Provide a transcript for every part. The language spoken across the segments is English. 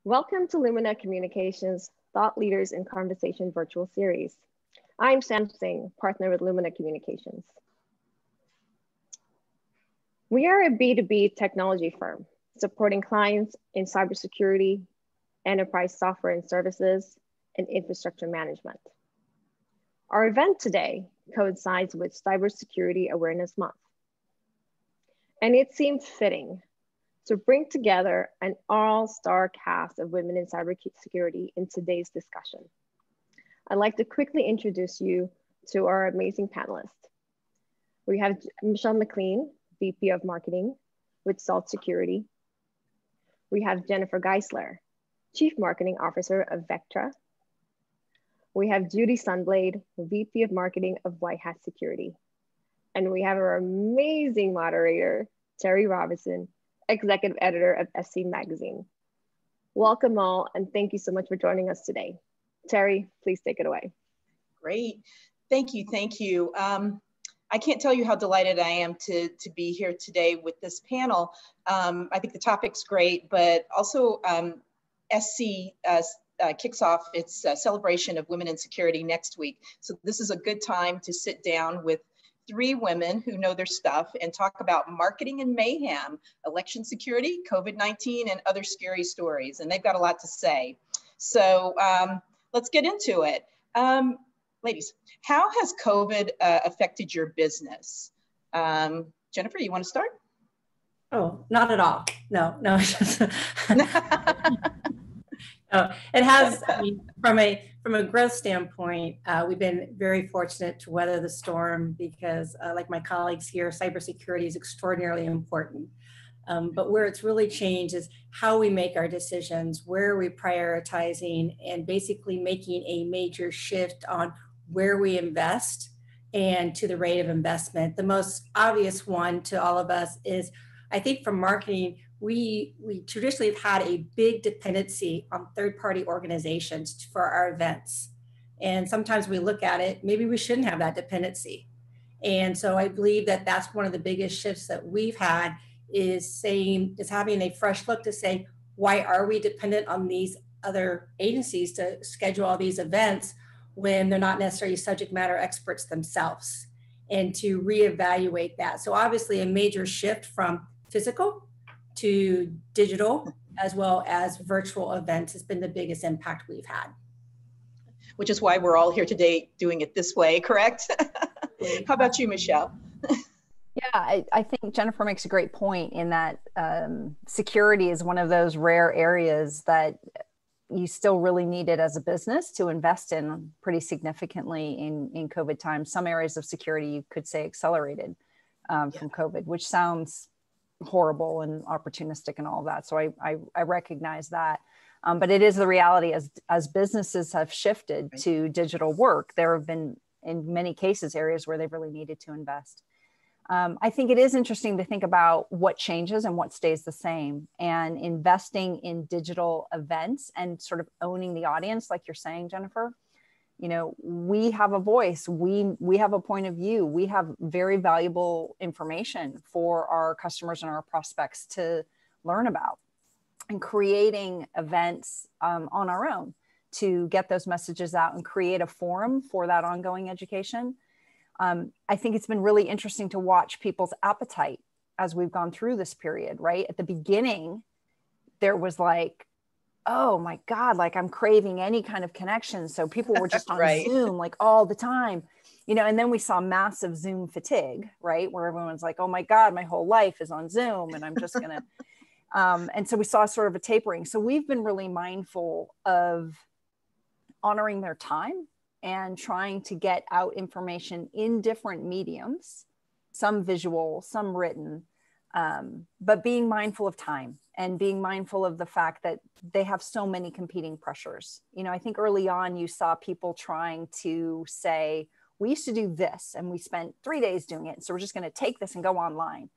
Welcome to Lumina Communications Thought Leaders in Conversation virtual series. I'm Sam Singh, partner with Lumina Communications. We are a B2B technology firm supporting clients in cybersecurity, enterprise software and services, and infrastructure management. Our event today coincides with Cybersecurity Awareness Month, and it seemed fitting to bring together an all-star cast of women in cybersecurity in today's discussion. I'd like to quickly introduce you to our amazing panelists. We have Michelle McLean, VP of Marketing with Salt Security. We have Jennifer Geisler, Chief Marketing Officer of Vectra. We have Judy Sunblade, VP of Marketing of WhiteHat Security. And we have our amazing moderator, Teri Robinson, Executive Editor of esteemed magazine. Welcome all, and thank you so much for joining us today. Teri, please take it away. Great, thank you, thank you. I can't tell you how delighted I am to be here today with this panel. I think the topic's great, but also SC kicks off its celebration of women in security next week. So this is a good time to sit down with three women who know their stuff and talk about marketing and mayhem, election security, COVID-19, and other scary stories. And they've got a lot to say. So let's get into it. Ladies, how has COVID affected your business? Jennifer, you want to start? Oh, not at all. No. It has, I mean, from a growth standpoint, we've been very fortunate to weather the storm because, like my colleagues here, cybersecurity is extraordinarily important. But where it's really changed is how we make our decisions, where are we prioritizing, and basically making a major shift on where we invest and to the rate of investment. The most obvious one to all of us is, I think from marketing, we traditionally have had a big dependency on third-party organizations for our events. And sometimes we look at it, maybe we shouldn't have that dependency. And so I believe that that's one of the biggest shifts that we've had is having a fresh look to say, why are we dependent on these other agencies to schedule all these events when they're not necessarily subject matter experts themselves, and to reevaluate that. So obviously a major shift from physical to digital, as well as virtual events, has been the biggest impact we've had. Which is why we're all here today doing it this way, correct? How about you, Michelle? Yeah, I think Jennifer makes a great point in that security is one of those rare areas that you still really need it as a business to invest in pretty significantly in COVID times. Some areas of security you could say accelerated from COVID, which sounds horrible and opportunistic and all of that. So I recognize that. But it is the reality as businesses have shifted to digital work, there have been, in many cases, areas where they've really needed to invest. I think it is interesting to think about what changes and what stays the same, and investing in digital events and sort of owning the audience, like you're saying, Jennifer. You know, we have a voice, we have a point of view, we have very valuable information for our customers and our prospects to learn about, and creating events on our own to get those messages out and create a forum for that ongoing education. I think it's been really interesting to watch people's appetite as we've gone through this period, right? At the beginning, there was like, oh my God, like I'm craving any kind of connection. So people were just on Zoom like all the time, you know, and then we saw massive Zoom fatigue, right? Where everyone's like, oh my God, my whole life is on Zoom and I'm just gonna, and so we saw sort of a tapering. So we've been really mindful of honoring their time and trying to get out information in different mediums, some visual, some written, but being mindful of time and being mindful of the fact that they have so many competing pressures. You know, I think early on you saw people trying to say, we used to do this and we spent 3 days doing it, so we're just going to take this and go online.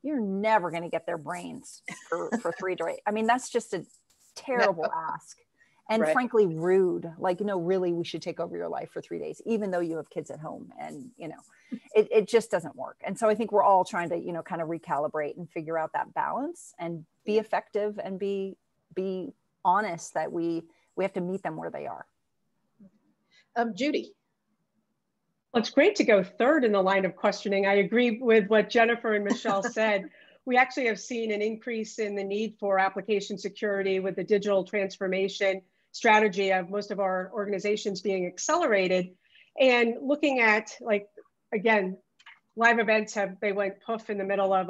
You're never going to get their brains for 3 days. I mean, that's just a terrible ask. And frankly, rude. Like, you know, really, we should take over your life for 3 days, even though you have kids at home. And, you know, it just doesn't work. And so I think we're all trying to, you know, kind of recalibrate and figure out that balance and be effective and be honest that we have to meet them where they are. Judy. Well, it's great to go third in the line of questioning. I agree with what Jennifer and Michelle said. We actually have seen an increase in the need for application security with the digital transformation strategy of most of our organizations being accelerated. And looking at, like, again, live events they went poof in the middle of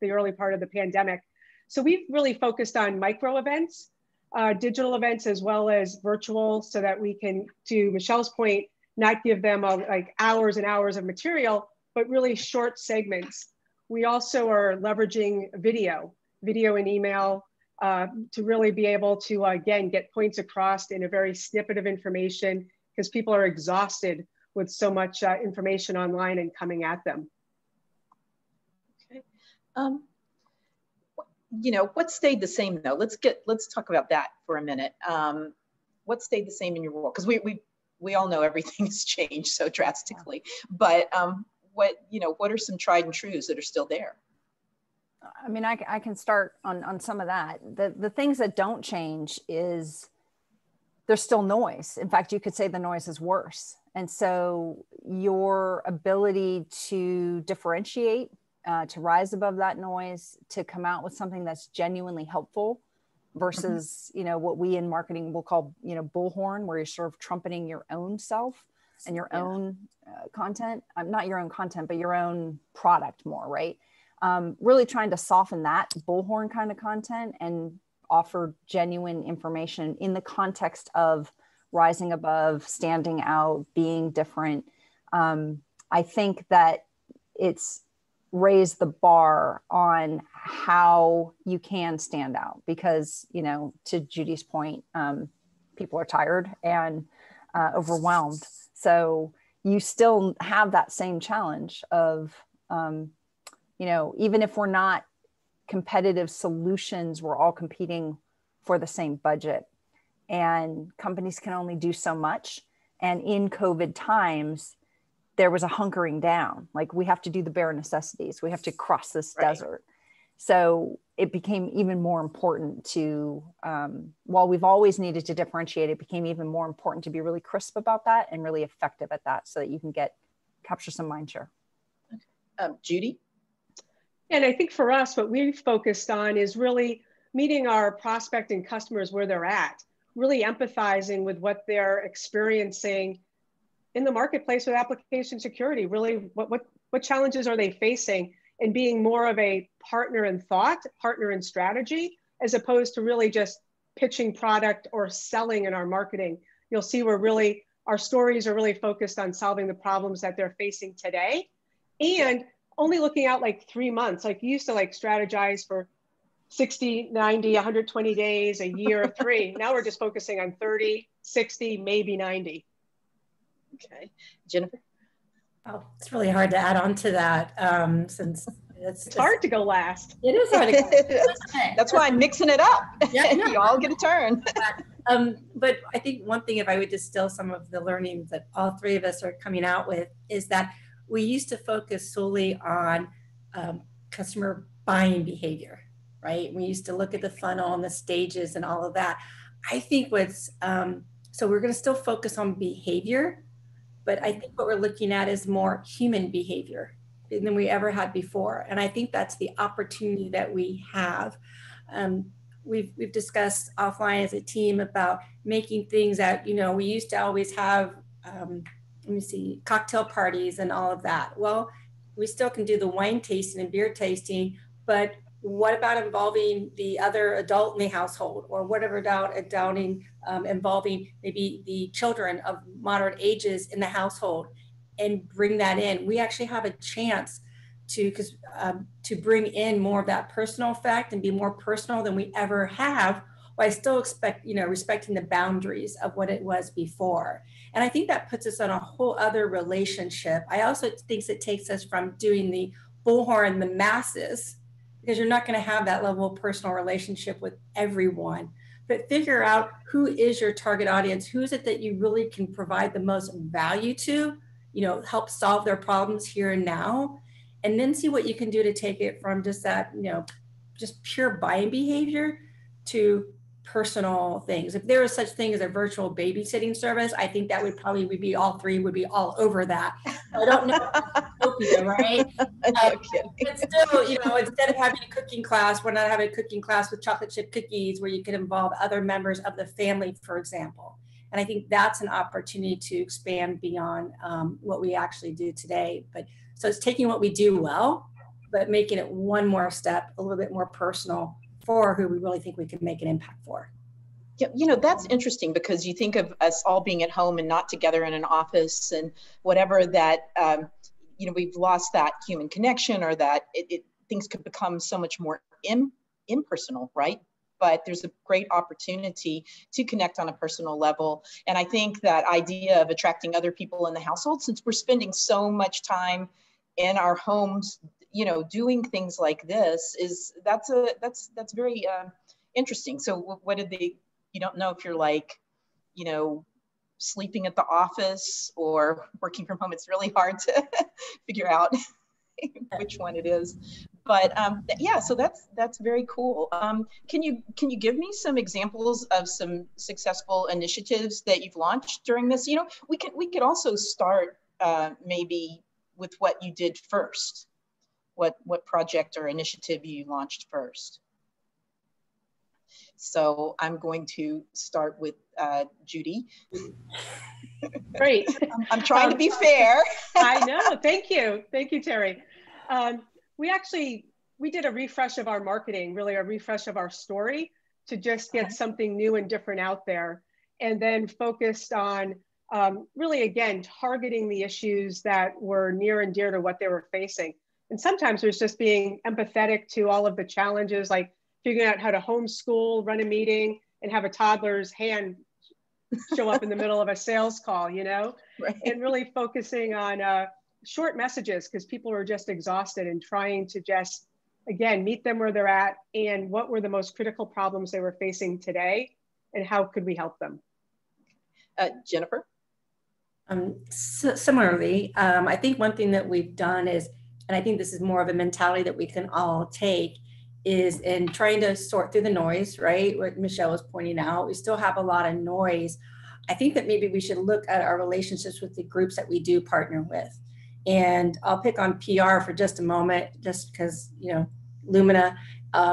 the early part of the pandemic. So we've really focused on micro events, digital events, as well as virtual, so that we can, to Michelle's point, not give them like hours and hours of material, but really short segments. We also are leveraging video and email to really be able to, again, get points across in a very snippet of information, because people are exhausted with so much information online and coming at them. Okay. You know, what stayed the same though? Let's talk about that for a minute. What stayed the same in your world? Because we all know everything has changed so drastically, but what are some tried and trues that are still there? I mean, I can start on some of that. The things that don't change is there's still noise. In fact, you could say the noise is worse. And so your ability to differentiate, to rise above that noise, to come out with something that's genuinely helpful versus, you know, what we in marketing will call, you know, bullhorn, where you're sort of trumpeting your own self and your own content, not your own content, but your own product more, right? Really trying to soften that bullhorn kind of content and offer genuine information in the context of rising above, standing out, being different. I think that it's raised the bar on how you can stand out, because, you know, to Judy's point, people are tired and overwhelmed. So you still have that same challenge of, you know, even if we're not competitive solutions, we're all competing for the same budget, and companies can only do so much. And in COVID times, there was a hunkering down, like we have to do the bare necessities. We have to cross this desert. So it became even more important to, while we've always needed to differentiate, it became even more important to be really crisp about that and really effective at that, so that you can capture some mind share. Judy? And I think for us, what we've focused on is really meeting our prospect and customers where they're at, really empathizing with what they're experiencing in the marketplace with application security. Really, what challenges are they facing, and being more of a partner in thought, partner in strategy, as opposed to really just pitching product or selling in our marketing. You'll see our stories are really focused on solving the problems that they're facing today, and only looking out like 3 months. Like you used to like strategize for 60, 90, 120 days, a year, 3. Now we're just focusing on 30, 60, maybe 90. Okay, Jennifer? Oh, it's really hard to add on to that, since it's hard to go last. It is hard to go last. That's why I'm mixing it up. Yeah, you all get a turn. But I think one thing, if I would distill some of the learnings that all 3 of us are coming out with, is that we used to focus solely on customer buying behavior, right? We used to look at the funnel and the stages and all of that. I think so we're going to still focus on behavior, but I think what we're looking at is more human behavior than we ever had before. And I think that's the opportunity that we have. We've discussed offline as a team about making things that, you know, we used to always have, cocktail parties and all of that. Well, we still can do the wine tasting and beer tasting, but what about involving the other adult in the household, or whatever about involving maybe the children of moderate ages in the household, and bring that in? We actually have a chance to bring in more of that personal effect and be more personal than we ever have, while I still expect, you know, respecting the boundaries of what it was before. And I think that puts us on a whole other relationship. I also think it takes us from doing the bullhorn, the masses, because you're not going to have that level of personal relationship with everyone, but figure out who is your target audience, who is it that you really can provide the most value to, you know, help solve their problems here and now, and then see what you can do to take it from just that, you know, just pure buying behavior to personal things. If there was such thing as a virtual babysitting service, I think that would probably be all three would be all over that. I don't know utopia, right? But still, you know, instead of having a cooking class, we're not having a cooking class with chocolate chip cookies where you can involve other members of the family, for example. And I think that's an opportunity to expand beyond what we actually do today. But so it's taking what we do well, but making it one more step, a little bit more personal for who we really think we can make an impact for. Yeah, you know, that's interesting because you think of us all being at home and not together in an office and whatever that, you know, we've lost that human connection, or that things could become so much more impersonal, right? But there's a great opportunity to connect on a personal level. And I think that idea of attracting other people in the household, since we're spending so much time in our homes, you know, doing things like this, that's very interesting. So what did they, you don't know if you're like, you know, sleeping at the office or working from home. It's really hard to figure out which one it is. But yeah, so that's very cool. Can you give me some examples of some successful initiatives that you've launched during this? You know, we could also start maybe with what you did first. What project or initiative you launched first? So I'm going to start with Judy. Great. I'm trying to be fair. I know. Thank you, Teri. We did a refresh of our marketing, really a refresh of our story to just get something new and different out there, and then focused on really, again, targeting the issues that were near and dear to what they were facing. And sometimes it was just being empathetic to all of the challenges, like figuring out how to homeschool, run a meeting, and have a toddler's hand show up in the middle of a sales call, you know? Right. And really focusing on short messages, because people were just exhausted, and trying to just, again, meet them where they're at and what were the most critical problems they were facing today and how could we help them. Jennifer? Similarly, I think one thing that we've done is, and I think this is more of a mentality that we can all take, is in trying to sort through the noise, right? What Michelle was pointing out, we still have a lot of noise. I think that maybe we should look at our relationships with the groups that we do partner with. And I'll pick on PR for just a moment, just because, you know, Lumina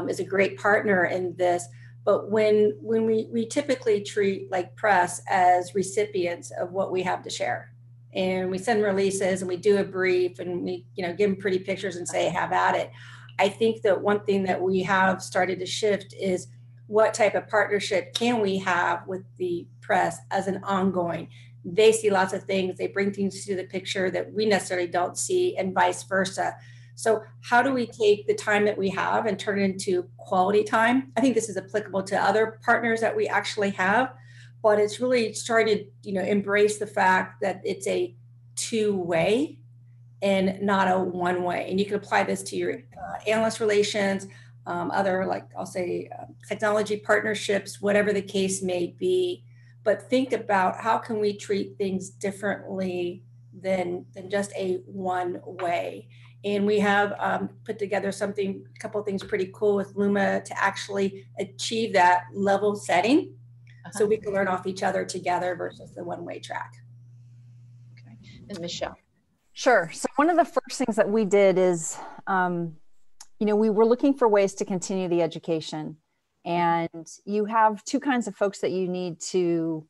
is a great partner in this. But when we typically treat like press as recipients of what we have to share, and we send releases and we do a brief and we, you know, give them pretty pictures and say, have at it. I think that one thing that we have started to shift is what type of partnership can we have with the press as an ongoing. They see lots of things, they bring things to the picture that we necessarily don't see, and vice versa. So how do we take the time that we have and turn it into quality time? I think this is applicable to other partners that we actually have, but it's really starting to, you know, embrace the fact that it's a two-way and not a one-way. And you can apply this to your analyst relations, other, like I'll say, technology partnerships, whatever the case may be. But think about how can we treat things differently than just a one way. And we have put together a couple of things pretty cool with Luma to actually achieve that level setting, so we can learn off each other together versus the one-way track. Okay, and Michelle. Sure. So one of the first things that we did is, you know, we were looking for ways to continue the education. And you have two kinds of folks that you need to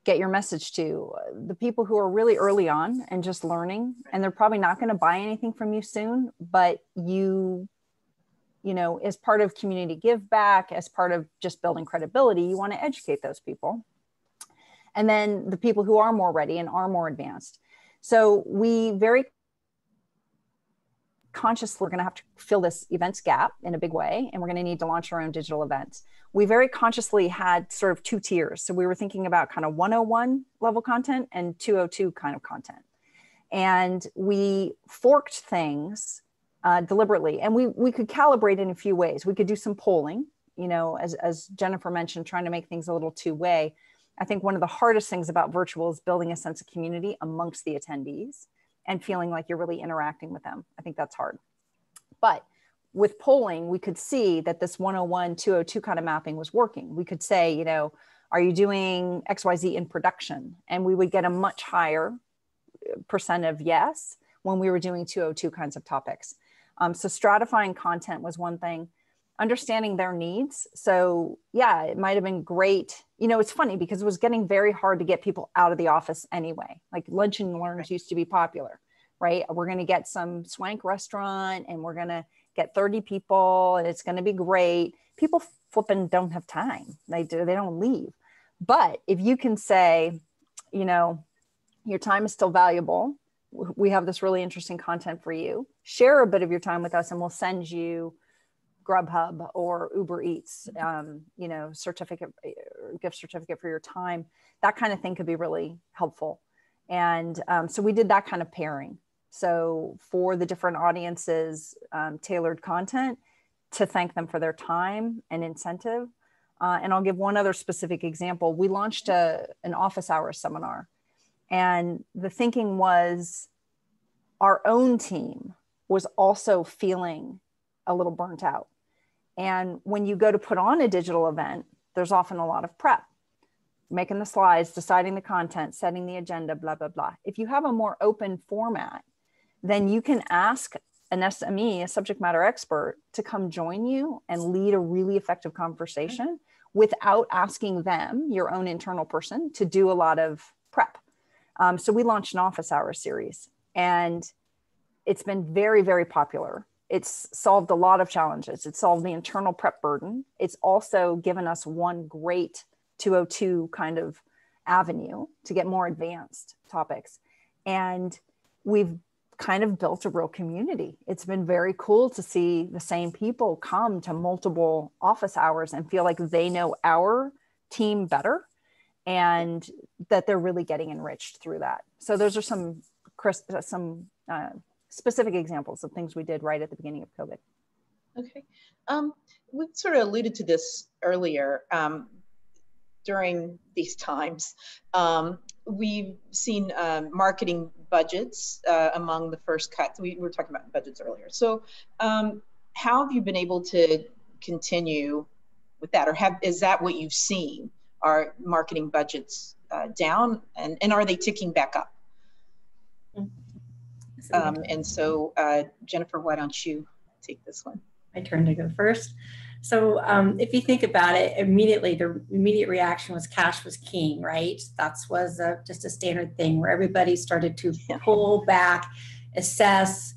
get your message to. The people who are really early on and just learning, and they're probably not going to buy anything from you soon, but you know, as part of community give back, as part of just building credibility, you want to educate those people. And then the people who are more ready and are more advanced. So we very consciously, we're going to have to fill this events gap in a big way, and we're going to need to launch our own digital events. We very consciously had sort of two tiers. So we were thinking about kind of 101 level content and 202 kind of content. And we forked things deliberately, and we could calibrate in a few ways. We could do some polling, you know, as Jennifer mentioned, trying to make things a little two-way. I think one of the hardest things about virtual is building a sense of community amongst the attendees and feeling like you're really interacting with them. I think that's hard. But with polling, we could see that this 101, 202 kind of mapping was working. We could say, you know, are you doing XYZ in production? And we would get a much higher percent of yes when we were doing 202 kinds of topics. So stratifying content was one thing, understanding their needs. So yeah, it might've been great. You know, it's funny because it was getting very hard to get people out of the office anyway. Like lunch and learns used to be popular, right? We're going to get some swank restaurant and we're going to get 30 people and it's going to be great. People flipping don't have time. They don't leave. But if you can say, you know, your time is still valuable. We have this really interesting content for you. Share a bit of your time with us and we'll send you Grubhub or Uber Eats, you know, gift certificate for your time. That kind of thing could be really helpful. And so we did that kind of pairing. So for the different audiences, tailored content to thank them for their time and incentive. And I'll give one other specific example. We launched an office hours seminar. And the thinking was our own team was also feeling a little burnt out. And when you go to put on a digital event, there's often a lot of prep, making the slides, deciding the content, setting the agenda, blah, blah, blah. If you have a more open format, then you can ask an SME, a subject matter expert, to come join you and lead a really effective conversation without asking them, your own internal person, to do a lot of prep. So we launched an office hours series and it's been very, very popular. It's solved a lot of challenges. It's solved the internal prep burden. It's also given us one great 202 kind of avenue to get more advanced topics. And we've kind of built a real community. It's been very cool to see the same people come to multiple office hours and feel like they know our team better and that they're really getting enriched through that. So those are some specific examples of things we did right at the beginning of COVID. Okay. We sort of alluded to this earlier. During these times, we've seen marketing budgets among the first cuts. We were talking about budgets earlier. So how have you been able to continue with that? Or is that what you've seen? Are marketing budgets down and are they ticking back up? And so Jennifer, why don't you take this one? My turn to go first. So if you think about it, immediately, the immediate reaction was cash was king, right? That was just a standard thing where everybody started to pull back, assess.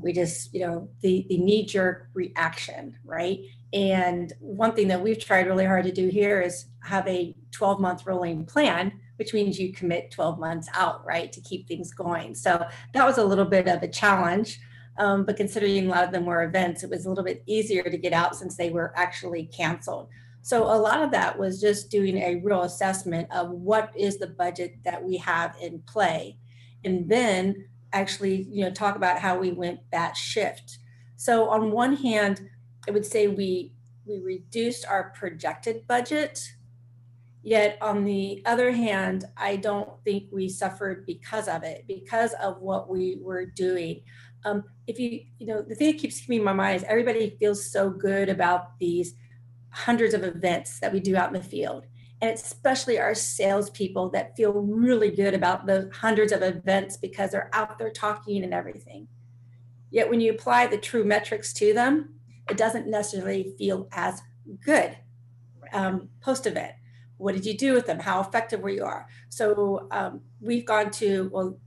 We just, the knee-jerk reaction, right? And one thing that we've tried really hard to do here is have a 12-month rolling plan, which means you commit 12 months out, right, to keep things going. So that was a little bit of a challenge. But considering a lot of them were events, it was a little bit easier to get out since they were actually canceled. So a lot of that was just doing a real assessment of what is the budget that we have in play. And then actually, talk about how we went that shift. So on one hand, I would say we reduced our projected budget. Yet on the other hand, I don't think we suffered because of it, because of what we were doing. The thing that keeps keeping me in my mind is everybody feels so good about these hundreds of events that we do out in the field. And especially our salespeople that feel really good about the hundreds of events because they're out there talking and everything. Yet when you apply the true metrics to them, it doesn't necessarily feel as good post-event. What did you do with them? How effective were you? So we've gone to,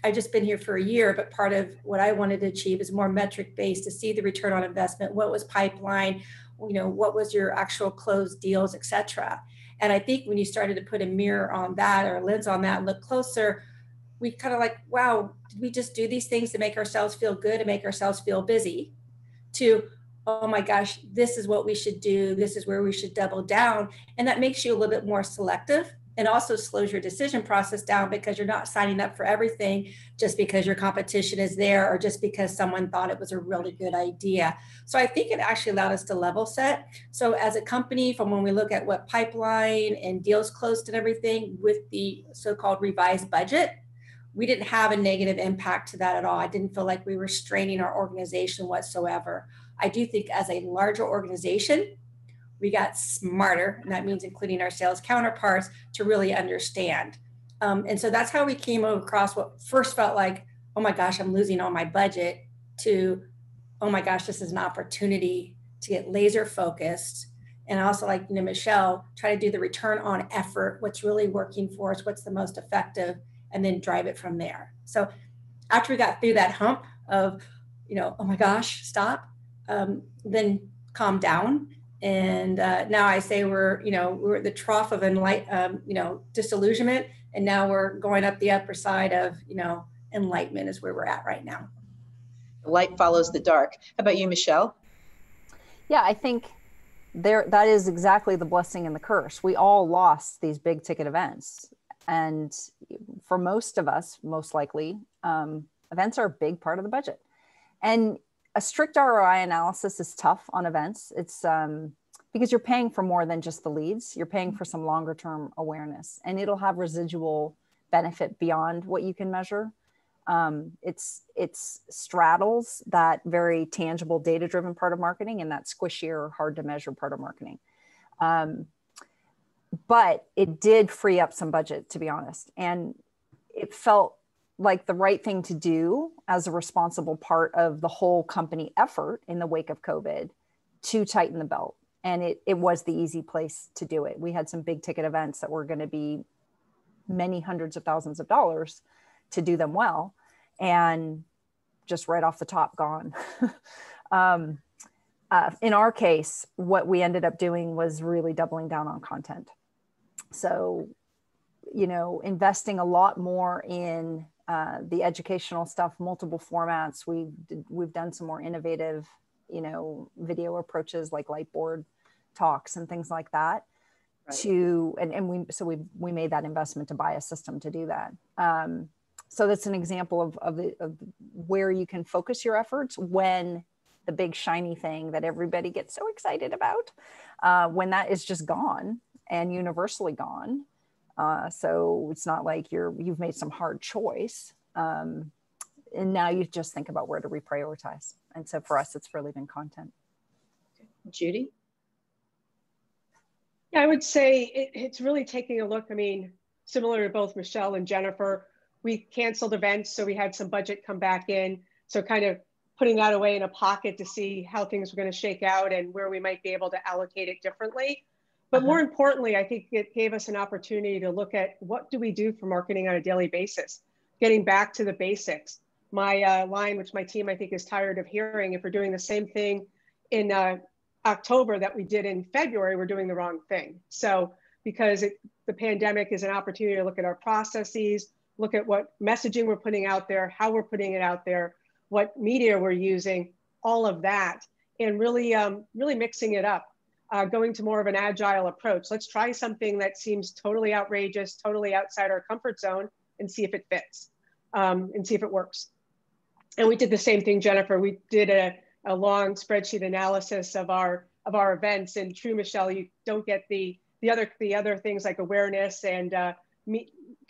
I've just been here for a year, but part of what I wanted to achieve is more metric-based to see the return on investment. What was pipeline? What was your actual closed deals, et cetera. And I think when you started to put a mirror on that or a lens on that and look closer, we kind of like, wow, did we just do these things to make ourselves feel good and make ourselves feel busy? To, oh my gosh, this is what we should do. This is where we should double down. And that makes you a little bit more selective and also slows your decision process down because you're not signing up for everything just because your competition is there or just because someone thought it was a really good idea. So I think it actually allowed us to level set. So as a company, from when we look at what pipeline and deals closed and everything with the so-called revised budget, we didn't have a negative impact to that at all. I didn't feel like we were straining our organization whatsoever. I do think as a larger organization, we got smarter, and that means including our sales counterparts to really understand. And so that's how we came across what first felt like, oh my gosh, I'm losing all my budget, to, oh my gosh, this is an opportunity to get laser focused. And also, like, you know, Michelle, try to do the return on effort, what's really working for us, what's the most effective, and then drive it from there. So after we got through that hump of, you know, oh my gosh, stop, then calm down. And now I say we're at the trough of disillusionment. And now we're going up the upper side of, enlightenment is where we're at right now. The light follows the dark. How about you, Michelle? Yeah, I think that is exactly the blessing and the curse. We all lost these big ticket events. And for most of us, most likely, events are a big part of the budget. And a strict ROI analysis is tough on events. It's because you're paying for more than just the leads. You're paying for some longer term awareness, and it'll have residual benefit beyond what you can measure. It's straddles that very tangible data driven part of marketing and that squishier, hard to measure part of marketing. But it did free up some budget, to be honest. And it felt like the right thing to do as a responsible part of the whole company effort in the wake of COVID to tighten the belt. And it was the easy place to do it. We had some big ticket events that were going to be many hundreds of thousands of dollars to do them well, and just right off the top gone. In our case, what we ended up doing was really doubling down on content. So, investing a lot more in the educational stuff, multiple formats. We've done some more innovative, video approaches like Lightboard talks and things like that. Right. We made that investment to buy a system to do that. So that's an example of where you can focus your efforts when the big shiny thing that everybody gets so excited about, when that is just gone and universally gone. So it's not like you've made some hard choice. And now you just think about where to reprioritize. And so for us, it's really been content. Judy? Yeah, I would say it's really taking a look. I mean, similar to both Michelle and Jennifer, we canceled events, so we had some budget come back in. So kind of putting that away in a pocket to see how things were going to shake out and where we might be able to allocate it differently. But more importantly, I think it gave us an opportunity to look at what do we do for marketing on a daily basis, getting back to the basics. My line, which my team I think is tired of hearing, if we're doing the same thing in October that we did in February, we're doing the wrong thing. So because the pandemic is an opportunity to look at our processes, look at what messaging we're putting out there, how we're putting it out there, what media we're using, all of that, and really mixing it up, going to more of an agile approach. Let's try something that seems totally outrageous, totally outside our comfort zone, and see if it fits, and see if it works. And we did the same thing, Jennifer. We did a long spreadsheet analysis of our events. And true, Michelle, you don't get the other things like awareness and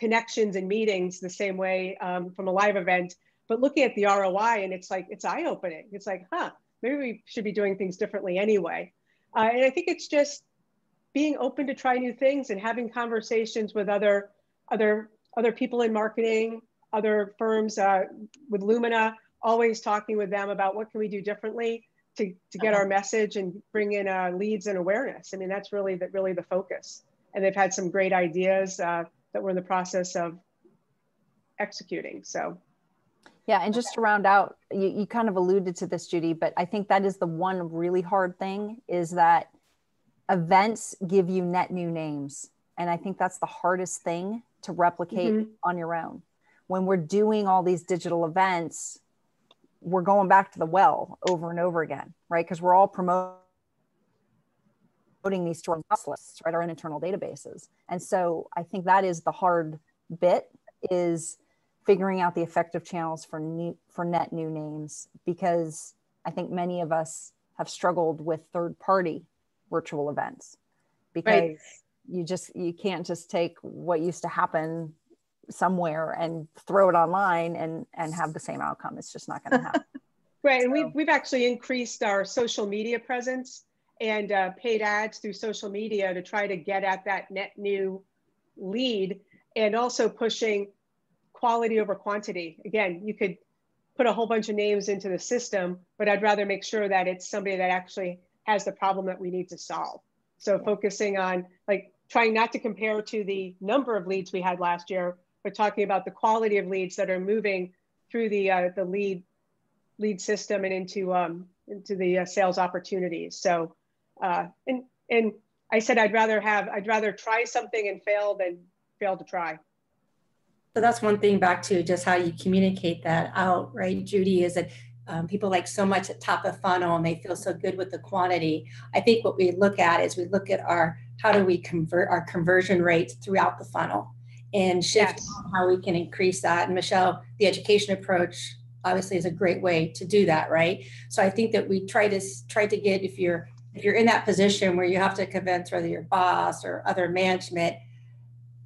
connections and meetings the same way from a live event. But looking at the ROI, and it's eye-opening. It's like, maybe we should be doing things differently anyway. And I think it's just being open to try new things and having conversations with other people in marketing, other firms, with Lumina, always talking with them about what can we do differently to get our message and bring in leads and awareness. I mean, that's really the focus. And they've had some great ideas that we're in the process of executing. So. Yeah, and just to round out, you kind of alluded to this, Judy, but I think that is the one really hard thing, is that events give you net new names. And I think that's the hardest thing to replicate on your own. When we're doing all these digital events, we're going back to the well over and over again, right? Because we're all promoting these to our lists, right? Our internal databases. And so I think that is the hard bit, is figuring out the effective channels for net new names, because I think many of us have struggled with third-party virtual events, because you can't just take what used to happen somewhere and throw it online and have the same outcome. It's just not going to happen. Right, and we've actually increased our social media presence and paid ads through social media to try to get at that net new lead, and also pushing quality over quantity. Again, you could put a whole bunch of names into the system, but I'd rather make sure that it's somebody that actually has the problem that we need to solve. So focusing on like trying not to compare to the number of leads we had last year, but talking about the quality of leads that are moving through the lead system and into the sales opportunities. So and I said I'd rather try something and fail than fail to try. So that's one thing back to just how you communicate that out, right, Judy, is that people like so much at top of funnel and they feel so good with the quantity. I think what we look at is we look at how do we convert our conversion rates throughout the funnel and shift how we can increase that. And Michelle, the education approach obviously is a great way to do that, right? So I think that we try to get, if you're in that position where you have to convince whether your boss or other management,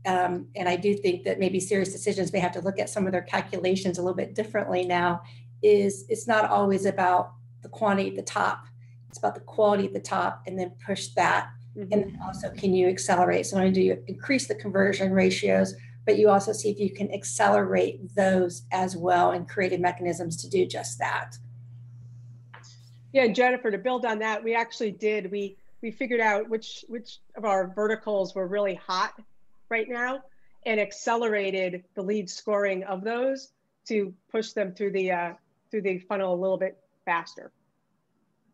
and I do think that maybe serious decisions may have to look at some of their calculations a little bit differently now, is it's not always about the quantity at the top. It's about the quality at the top, and then push that. Mm-hmm. And then also, can you accelerate? So not only do you increase the conversion ratios, but you also see if you can accelerate those as well and creative mechanisms to do just that. Yeah, Jennifer, to build on that, we actually did. We figured out which of our verticals were really hot right now and accelerated the lead scoring of those to push them through the funnel a little bit faster.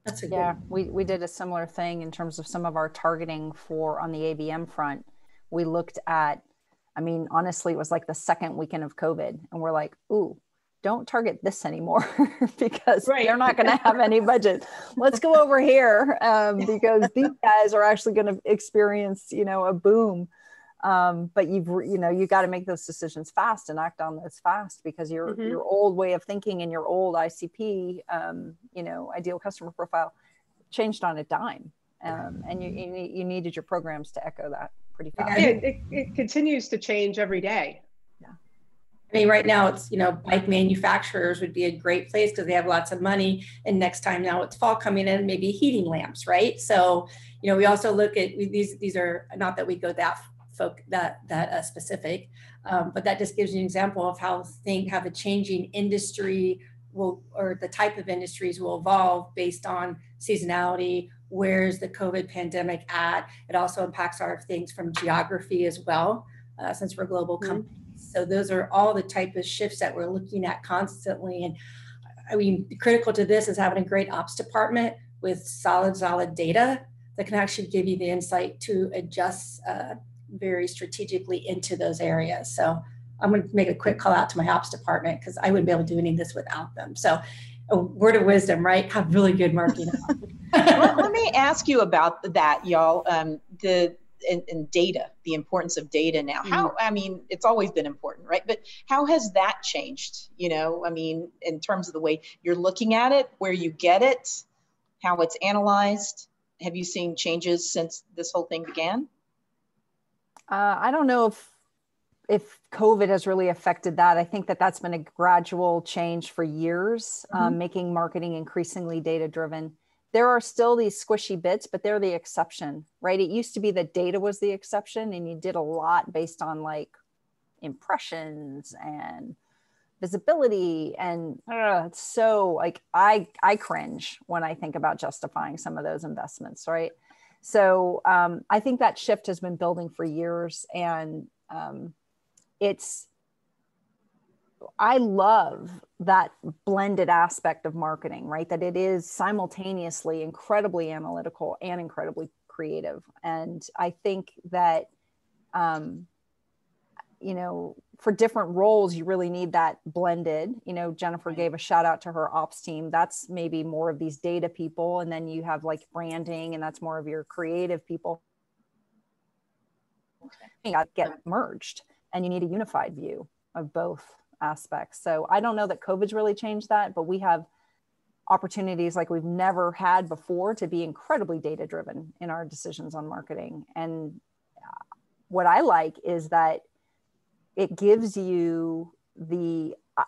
That's a good. Yeah, we did a similar thing in terms of some of our targeting on the ABM front. We looked at, I mean, honestly, it was like the second weekend of COVID, and we're like, ooh, don't target this anymore because they're not going to have any budget. Let's go over here because these guys are actually going to experience, a boom. But you got to make those decisions fast and act on those fast, because your old way of thinking and your old ICP, ideal customer profile, changed on a dime, and you needed your programs to echo that pretty fast. Yeah, it continues to change every day. Yeah, I mean, right now it's bike manufacturers would be a great place because they have lots of money, and next time now it's fall coming in, maybe heating lamps, right? So we also look at these are not that we go that specific, but that just gives you an example of how the changing industry or the type of industries will evolve based on seasonality. Where's the COVID pandemic at? It also impacts our things from geography as well, since we're global companies. So those are all the type of shifts that we're looking at constantly. And I mean, critical to this is having a great ops department with solid data that can actually give you the insight to adjust very strategically into those areas. So I'm going to make a quick call out to my ops department, because I wouldn't be able to do any of this without them. So a word of wisdom, right? Have really good marketing. Let me ask you about that, y'all. In data, the importance of data now. How, I mean, it's always been important, right? But how has that changed? I mean, in terms of the way you're looking at it, where you get it, how it's analyzed. Have you seen changes since this whole thing began? I don't know if COVID has really affected that. I think that's been a gradual change for years, making marketing increasingly data-driven. There are still these squishy bits, but they're the exception, right? It used to be that data was the exception, and you did a lot based on like impressions and visibility. And it's so like, I cringe when I think about justifying some of those investments, right? So I think that shift has been building for years, and I love that blended aspect of marketing, right? That it is simultaneously incredibly analytical and incredibly creative. And I think that, for different roles, you really need that blended. Jennifer gave a shout out to her ops team. That's maybe more of these data people. And then you have like branding, and that's more of your creative people. You got to get merged, and you need a unified view of both aspects. So I don't know that COVID's really changed that, but we have opportunities like we've never had before to be incredibly data driven in our decisions on marketing. And what I like is that it gives you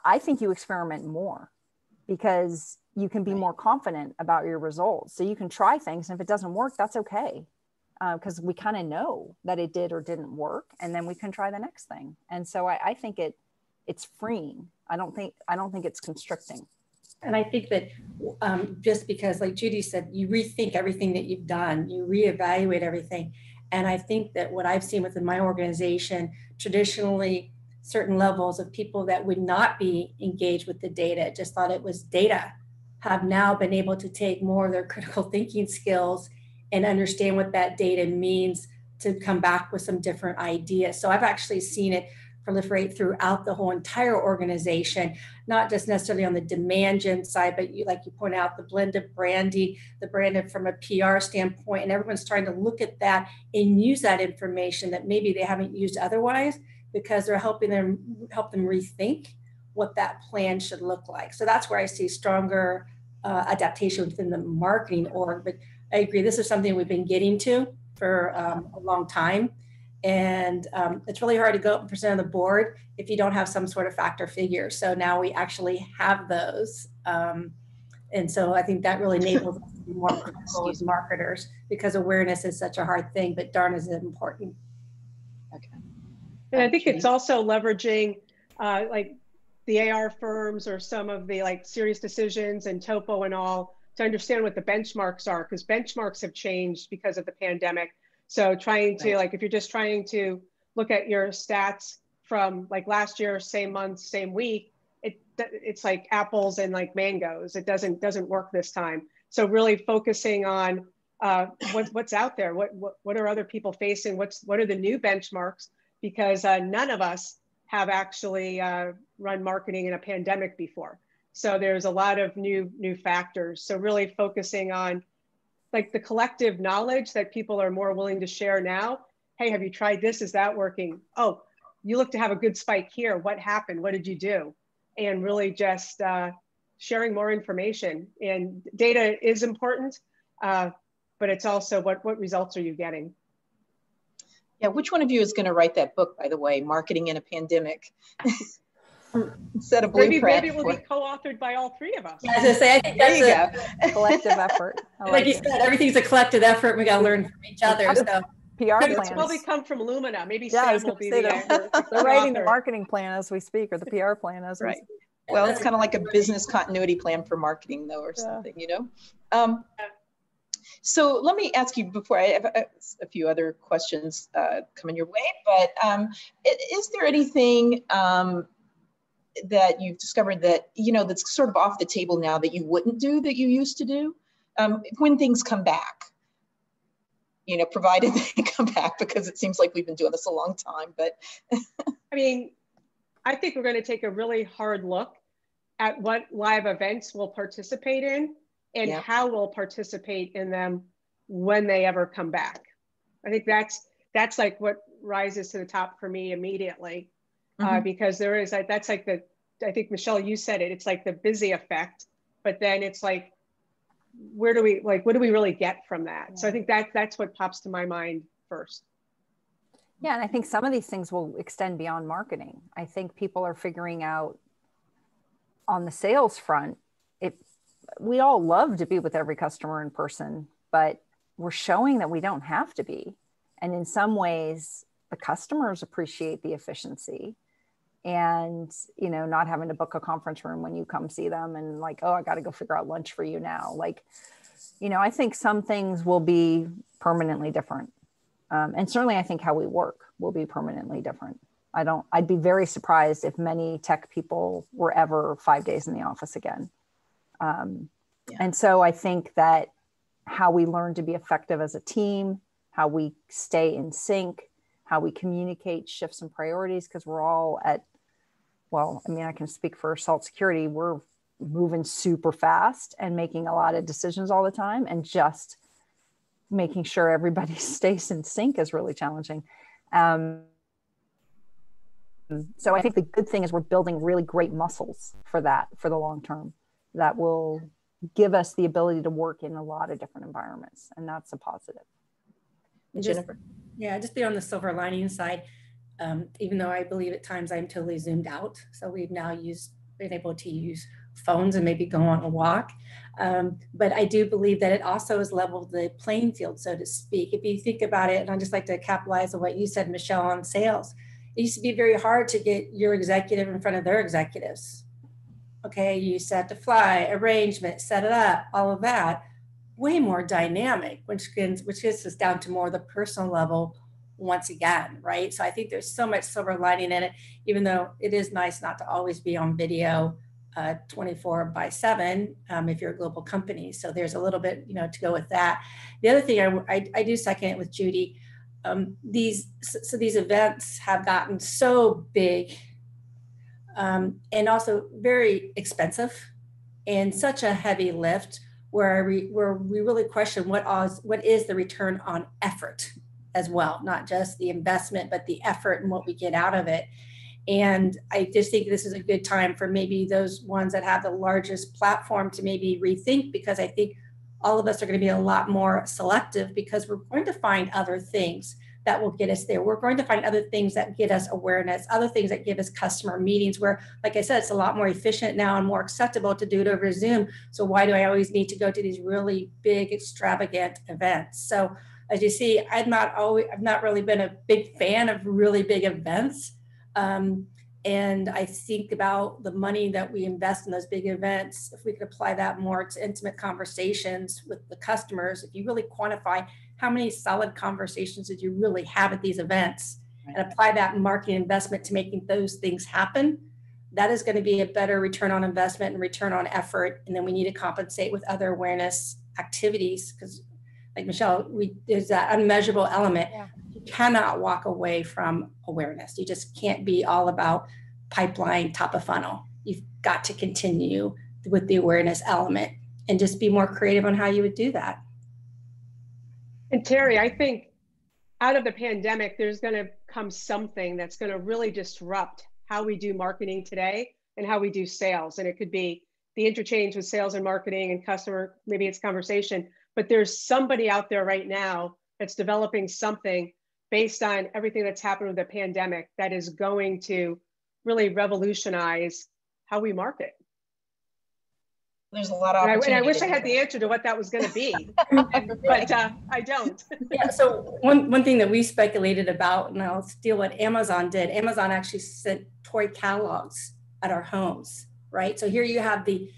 I think you experiment more because you can be more confident about your results. So you can try things, and if it doesn't work, that's okay. Because we kind of know that it did or didn't work, and then we can try the next thing. And so I think it's freeing. I don't think it's constricting. And I think that just because, like Judy said, you rethink everything that you've done, you reevaluate everything. And I think that what I've seen within my organization, traditionally, certain levels of people that would not be engaged with the data, just thought it was data, have now been able to take more of their critical thinking skills and understand what that data means to come back with some different ideas. So I've actually seen it proliferate throughout the whole entire organization, not just necessarily on the demand gen side, but like you point out, the blend of branding, the branding from a PR standpoint, and everyone's trying to look at that and use that information that maybe they haven't used otherwise, because they're help them rethink what that plan should look like. So that's where I see stronger adaptation within the marketing org. But I agree, this is something we've been getting to for a long time. And it's really hard to go up and present on the board if you don't have some sort of factor figure. So now we actually have those. And so I think that really enables us to be more critical as marketers, because awareness is such a hard thing, but darn is it important. Okay. And I think it's also leveraging like the AR firms or some of the like Serious Decisions and Topo and all to understand what the benchmarks are, because benchmarks have changed because of the pandemic. So trying to, like, if you're just trying to look at your stats from like last year, same month, same week, it's like apples and like mangoes. It doesn't work this time. So really focusing on what's out there, what are other people facing, what are the new benchmarks, because none of us have actually run marketing in a pandemic before. So there's a lot of new factors. So really focusing on like the collective knowledge that people are more willing to share now. Hey, have you tried this? Is that working? Oh, you look to have a good spike here. What happened? What did you do? And really just sharing more information. And data is important, but it's also what results are you getting? Yeah, which one of you is going to write that book, by the way, Marketing in a Pandemic? Instead of blueprint. Maybe it will be co-authored by all three of us. Yeah, as I say, I think that's a collective effort. Like you said, everything's a collective effort. We got to learn from each other. So PR plans. It's probably come from Lumina. Maybe yeah, Sam will be they're writing the author. marketing plan as we speak, or the PR plan as we speak. Well, it's kind of like a business continuity plan for marketing, though, or something, you know? So let me ask you, before I have a few other questions coming your way, but is there anything that you've discovered that, you know, that's sort of off the table now that you wouldn't do that you used to do when things come back? You know, provided they come back, because it seems like we've been doing this a long time, but. I mean, I think we're going to take a really hard look at what live events we'll participate in and how we'll participate in them when they ever come back. I think that's like what rises to the top for me immediately, because there is, that's like I think Michelle, you said it, it's like the busy effect, but then it's like, what do we really get from that? Yeah. So I think that's what pops to my mind first. Yeah, and I think some of these things will extend beyond marketing. I think people are figuring out on the sales front, we all love to be with every customer in person, but we're showing that we don't have to be. And in some ways, the customers appreciate the efficiency and, you know, not having to book a conference room when you come see them and like, oh, I got to go figure out lunch for you now. Like, you know, I think some things will be permanently different. And certainly I think how we work will be permanently different. I'd be very surprised if many tech people were ever 5 days in the office again. And so I think that how we learn to be effective as a team, how we stay in sync, how we communicate shifts and priorities, because we're all well, I mean, I can speak for Salt Security. We're moving super fast and making a lot of decisions all the time, and just making sure everybody stays in sync is really challenging. So I think the good thing is we're building really great muscles for that, for the long term, that will give us the ability to work in a lot of different environments. And that's a positive. Jennifer? Just be on the silver lining side. even though I believe at times I'm totally zoomed out. So we've now been able to use phones and maybe go on a walk. But I do believe that it also has leveled the playing field, so to speak. If you think about it, and I'd just like to capitalize on what you said, Michelle, on sales. It used to be very hard to get your executive in front of their executives. Okay, you set to fly, arrangement, set it up, all of that. Way more dynamic, which gets us down to more the personal level once again, right? So I think there's so much silver lining in it, even though it is nice not to always be on video 24/7 if you're a global company. So there's a little bit, to go with that. The other thing I do second it with Judy. These events have gotten so big and also very expensive and such a heavy lift where we really question what is the return on effort as well, not just the investment, but the effort and what we get out of it. And I just think this is a good time for maybe those ones that have the largest platform to maybe rethink, because I think all of us are going to be a lot more selective, because we're going to find other things that will get us there. We're going to find other things that get us awareness, other things that give us customer meetings where, like I said, it's a lot more efficient now and more acceptable to do it over Zoom. So why do I always need to go to these really big, extravagant events? So as you see, I've not really been a big fan of really big events. And I think about the money that we invest in those big events. If we could apply that more to intimate conversations with the customers, if you really quantify how many solid conversations did you really have at these events, right, and apply that marketing investment to making those things happen, that is going to be a better return on investment and return on effort. And then we need to compensate with other awareness activities, because like Michelle, there's that unmeasurable element. Yeah. You cannot walk away from awareness. You just can't be all about pipeline, top of funnel. You've got to continue with the awareness element and just be more creative on how you would do that. And Teri, I think out of the pandemic, there's going to come something that's going to really disrupt how we do marketing today and how we do sales. And it could be the interchange with sales and marketing and customer, maybe it's conversation, but there's somebody out there right now that's developing something based on everything that's happened with the pandemic that is going to really revolutionize how we market. There's a lot of opportunity. And I wish I had the answer to what that was going to be, but I don't. Yeah. So one thing that we speculated about, and I'll steal what Amazon did. Amazon actually sent toy catalogs at our homes, right? So here you have the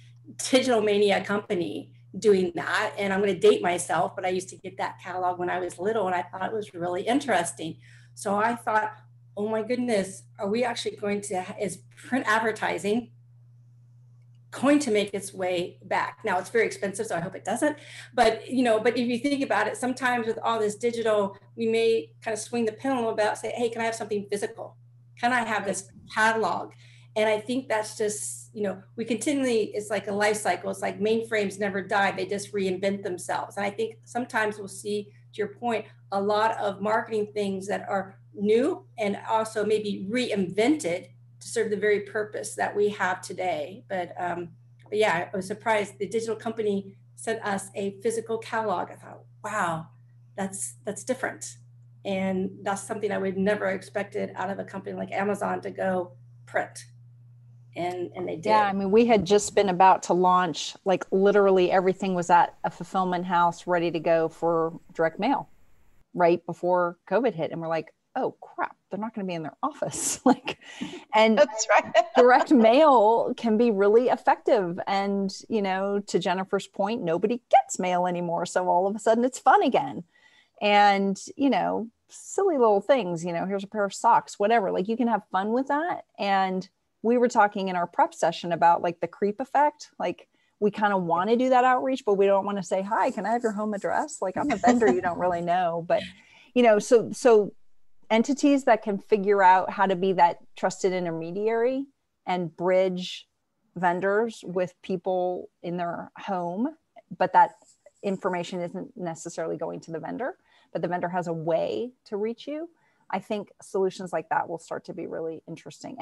digital mania company doing that. And I'm going to date myself, but I used to get that catalog when I was little, and I thought it was really interesting. So I thought, oh my goodness, are we actually going to, is print advertising going to make its way back? Now it's very expensive, so I hope it doesn't. But but if you think about it, sometimes with all this digital, we may kind of swing the pendulum about, say, hey, can I have something physical? Can I have this catalog? And I think that's just, we continually, it's like a life cycle. It's like mainframes never die. They just reinvent themselves. And I think sometimes we'll see, to your point, a lot of marketing things that are new and also maybe reinvented to serve the very purpose that we have today. But yeah, I was surprised the digital company sent us a physical catalog. I thought, wow, that's different. And that's something I would never expected out of a company like Amazon to go print. And they did. Yeah, I mean, we had just been about to launch, like literally everything was at a fulfillment house ready to go for direct mail right before COVID hit. And we're like, oh crap, they're not going to be in their office. And that's right. Direct mail can be really effective. And, to Jennifer's point, nobody gets mail anymore. So all of a sudden it's fun again. And, silly little things, here's a pair of socks, whatever, like you can have fun with that. And we were talking in our prep session about like the creep effect. Like we kind of want to do that outreach, but we don't want to say, hi, can I have your home address? Like I'm a vendor, you don't really know, but so entities that can figure out how to be that trusted intermediary and bridge vendors with people in their home, but that information isn't necessarily going to the vendor, but the vendor has a way to reach you. I think solutions like that will start to be really interesting.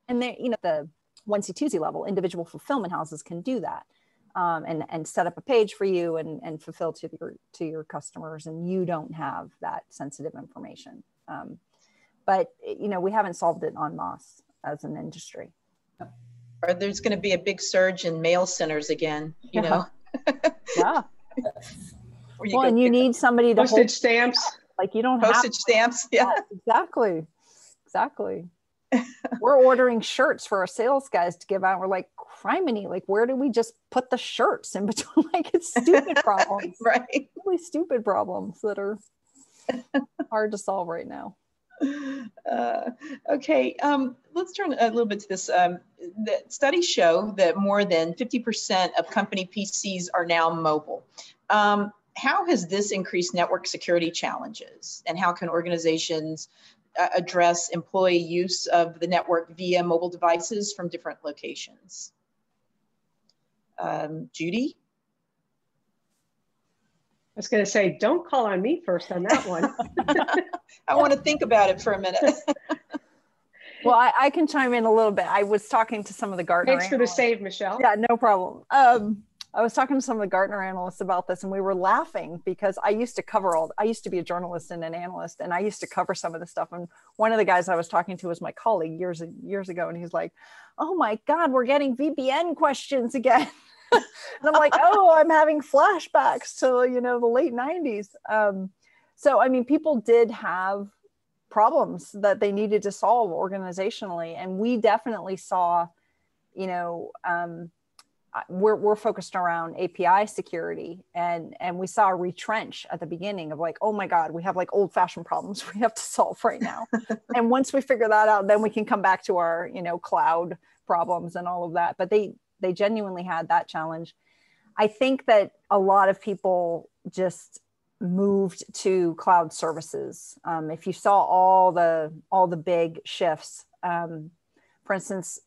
And they, the onesie twosie level, individual fulfillment houses can do that. And set up a page for you and fulfill to your customers, and you don't have that sensitive information. But we haven't solved it en masse as an industry. Or there's going to be a big surge in mail centers again, you know? Yeah. Well, and you need somebody to postage stamps. Like you don't postage stamps. Yeah, exactly. We're ordering shirts for our sales guys to give out. We're like, criminy, like where do we just put the shirts in between? Like it's stupid problems. Right. Really stupid problems that are hard to solve right now. Okay, let's turn a little bit to this. The studies show that more than 50% of company PCs are now mobile. How has this increased network security challenges, and how can organizations address employee use of the network via mobile devices from different locations? Judy? I was going to say, don't call on me first on that one. I want to think about it for a minute. Well, I can chime in a little bit. I was talking to some of the Gartner Thanks for the save, Michelle. Yeah, no problem. I was talking to some of the Gartner analysts about this, and we were laughing because I used to be a journalist and an analyst, and I used to cover some of this stuff. And one of the guys I was talking to was my colleague years ago, and he's like, "Oh my God, we're getting VPN questions again." And I'm like, "Oh, I'm having flashbacks to the late 90s." So I mean, people did have problems that they needed to solve organizationally, and we definitely saw, we're focused around API security, and we saw a retrench at the beginning of like, oh my God, we have like old fashioned problems we have to solve right now. And once we figure that out, then we can come back to our, cloud problems and all of that. But they genuinely had that challenge. I think that a lot of people just moved to cloud services. If you saw all the big shifts, for instance,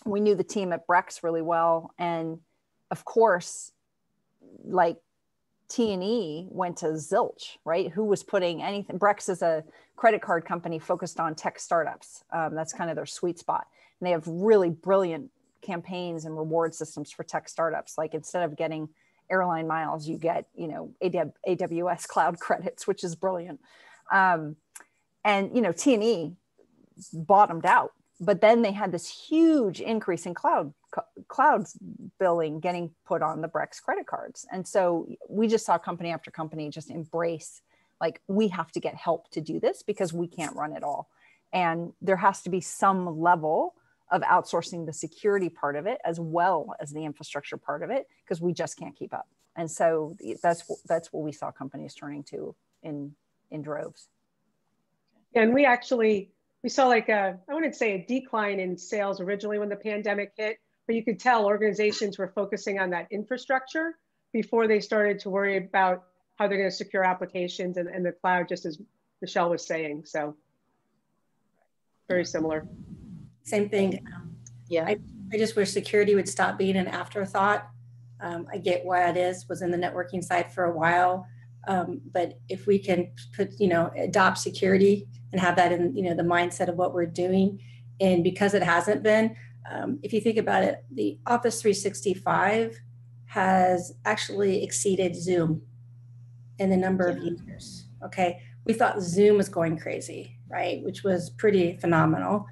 we knew the team at Brex really well. And of course, like T&E went to zilch, right? Who was putting anything? Brex is a credit card company focused on tech startups. That's kind of their sweet spot. And they have really brilliant campaigns and reward systems for tech startups. Like instead of getting airline miles, you get, AWS cloud credits, which is brilliant. And, T&E bottomed out. But then they had this huge increase in cloud billing getting put on the Brex credit cards. And so we just saw company after company just embrace, like, we have to get help to do this because we can't run it all. And there has to be some level of outsourcing the security part of it as well as the infrastructure part of it, because we just can't keep up. And so that's what we saw companies turning to in droves. And we saw like I wouldn't say a decline in sales originally when the pandemic hit, but you could tell organizations were focusing on that infrastructure before they started to worry about how they're going to secure applications and the cloud, just as Michelle was saying. So very similar. Same thing. Yeah. I just wish security would stop being an afterthought. I get why it was in the networking side for a while. But if we can adopt security and have that in, the mindset of what we're doing, and because it hasn't been, if you think about it, the Office 365 has actually exceeded Zoom in the number of users. Okay. We thought Zoom was going crazy, right? Which was pretty phenomenal.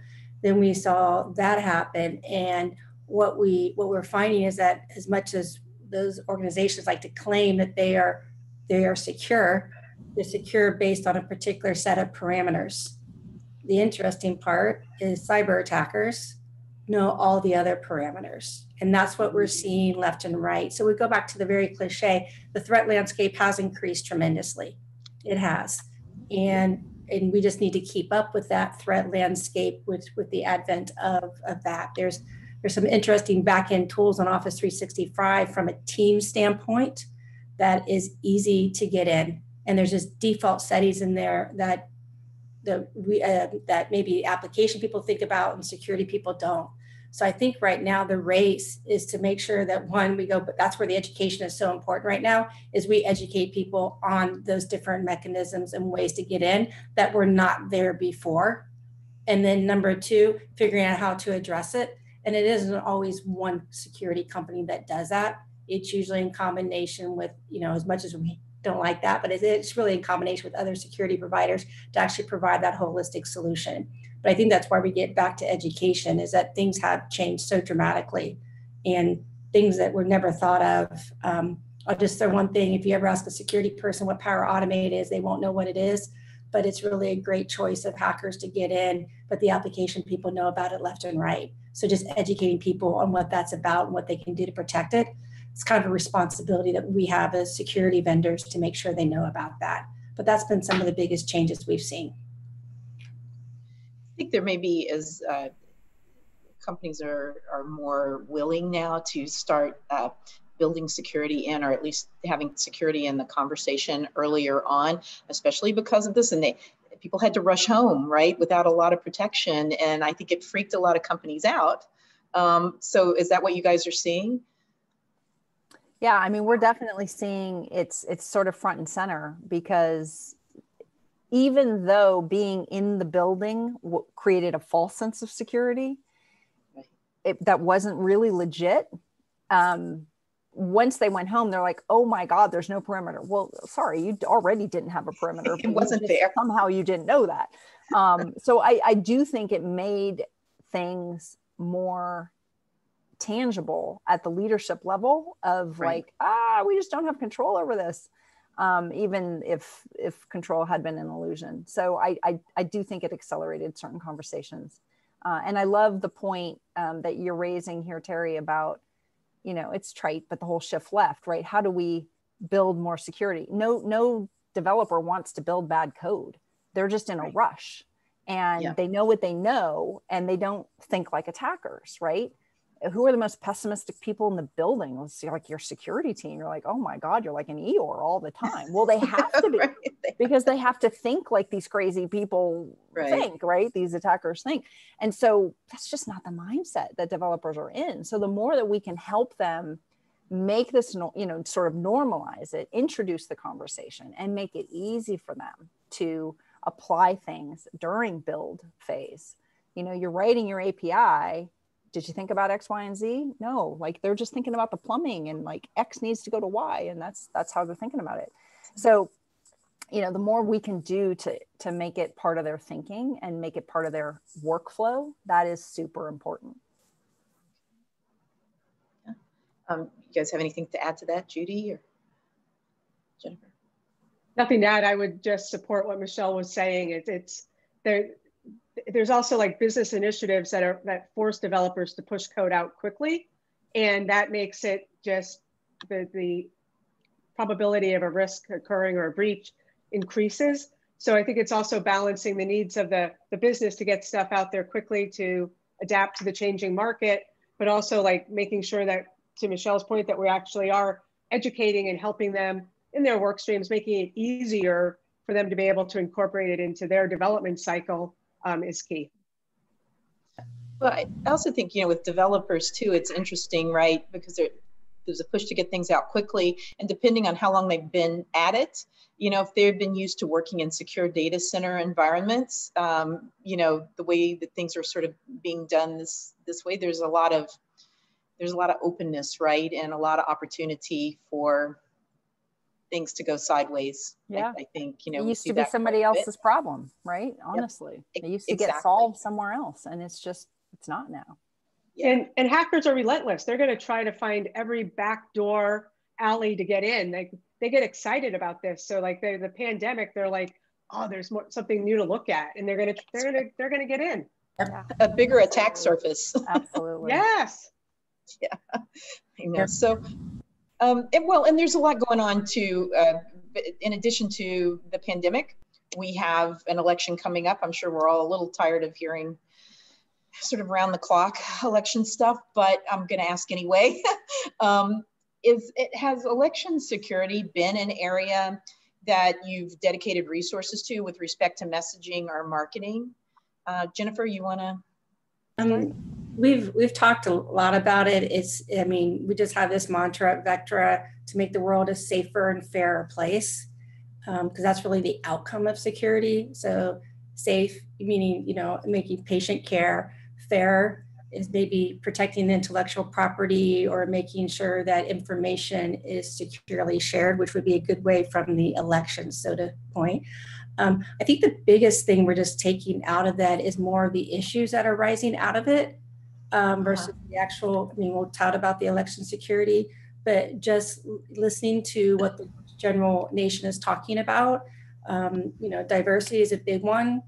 Then we saw that happen. And what we're finding is that as much as those organizations like to claim that they are secure, they're secure based on a particular set of parameters. The interesting part is cyber attackers know all the other parameters. And that's what we're seeing left and right. So we go back to the very cliche, the threat landscape has increased tremendously. It has. And we just need to keep up with that threat landscape with the advent of that. There's some interesting back-end tools on Office 365 from a team standpoint that is easy to get in. And there's just default settings in there that maybe application people think about and security people don't. So I think right now the race is to make sure that but that's where the education is so important right now, is we educate people on those different mechanisms and ways to get in that were not there before. And then number two, figuring out how to address it. And it isn't always one security company that does that. It's usually in combination with, as much as we don't like that, but it's really in combination with other security providers to actually provide that holistic solution. But I think that's why we get back to education, is that things have changed so dramatically, and things that were never thought of. I'll just throw one thing. If you ever ask a security person what Power Automate is, they won't know what it is, but it's really a great choice of hackers to get in, but the application people know about it left and right. So just educating people on what that's about and what they can do to protect it. It's kind of a responsibility that we have as security vendors to make sure they know about that. But that's been some of the biggest changes we've seen. I think there may be, as companies are more willing now to start building security in, or at least having security in the conversation earlier on, especially because of this. And people had to rush home, right, without a lot of protection. And I think it freaked a lot of companies out. So is that what you guys are seeing? Yeah, I mean, we're definitely seeing it's sort of front and center, because even though being in the building created a false sense of security, that wasn't really legit. Once they went home, they're like, oh my God, there's no perimeter. Well, sorry, you already didn't have a perimeter. It wasn't there. Somehow you didn't know that. So I do think it made things more tangible at the leadership level of like, we just don't have control over this. Even if control had been an illusion. So I do think it accelerated certain conversations. And I love the point that you're raising here, Teri, about, you know, it's trite, but the whole shift left, right? How do we build more security? No developer wants to build bad code. They're just in a rush, and they know what they know, and they don't think like attackers, right? Who are the most pessimistic people in the building? Let's see, like your security team. You're like, oh my God, you're like an Eeyore all the time. Well, they have to be because they have to think like these crazy people think, right? These attackers think. And so that's just not the mindset that developers are in. So the more that we can help them make this, you know, sort of normalize it, introduce the conversation, and make it easy for them to apply things during build phase. You know, you're writing your API. Did you think about X, Y, and Z? No, like they're just thinking about the plumbing, and like X needs to go to Y, and that's how they're thinking about it. So, you know, the more we can do to make it part of their thinking and make it part of their workflow, that is super important. You guys have anything to add to that, Judy or Jennifer? Nothing to add. I would just support what Michelle was saying. It's there. There's also like business initiatives that force developers to push code out quickly, and that makes it just the probability of a risk occurring or a breach increases. So I think it's also balancing the needs of the business to get stuff out there quickly to adapt to the changing market, but also like making sure that, to Michelle's point, that we actually are educating and helping them in their work streams, making it easier for them to be able to incorporate it into their development cycle is key. Well, I also think, you know, with developers too, it's interesting, right? Because there's a push to get things out quickly, and depending on how long they've been at it, you know, if they've been used to working in secure data center environments, you know, the way that things are sort of being done this way, there's a lot of openness, right? And a lot of opportunity for things to go sideways. Yeah, I think, you know, it used to be somebody else's problem, right? Honestly, it used to get solved somewhere else, and it's not now. Yeah. And hackers are relentless. They're going to try to find every backdoor alley to get in. They get excited about this. So like the pandemic, they're like, oh, there's something new to look at, and they're going to get in. Yeah. A bigger attack surface. Absolutely. Yes. Yeah, I know. So. And there's a lot going on too. In addition to the pandemic, we have an election coming up. I'm sure we're all a little tired of hearing sort of round the clock election stuff, but I'm going to ask anyway. Has election security been an area that you've dedicated resources to with respect to messaging or marketing? Jennifer, you want to? We've talked a lot about it. I mean, we just have this mantra at Vectra to make the world a safer and fairer place, because that's really the outcome of security. So safe, meaning, you know, making patient care, fair, is maybe protecting the intellectual property or making sure that information is securely shared, which would be a good way from the election, so to point. I think the biggest thing we're just taking out of that is more of the issues that are rising out of it versus the actual, I mean, we'll tout about the election security, but just listening to what the general nation is talking about. You know, diversity is a big one.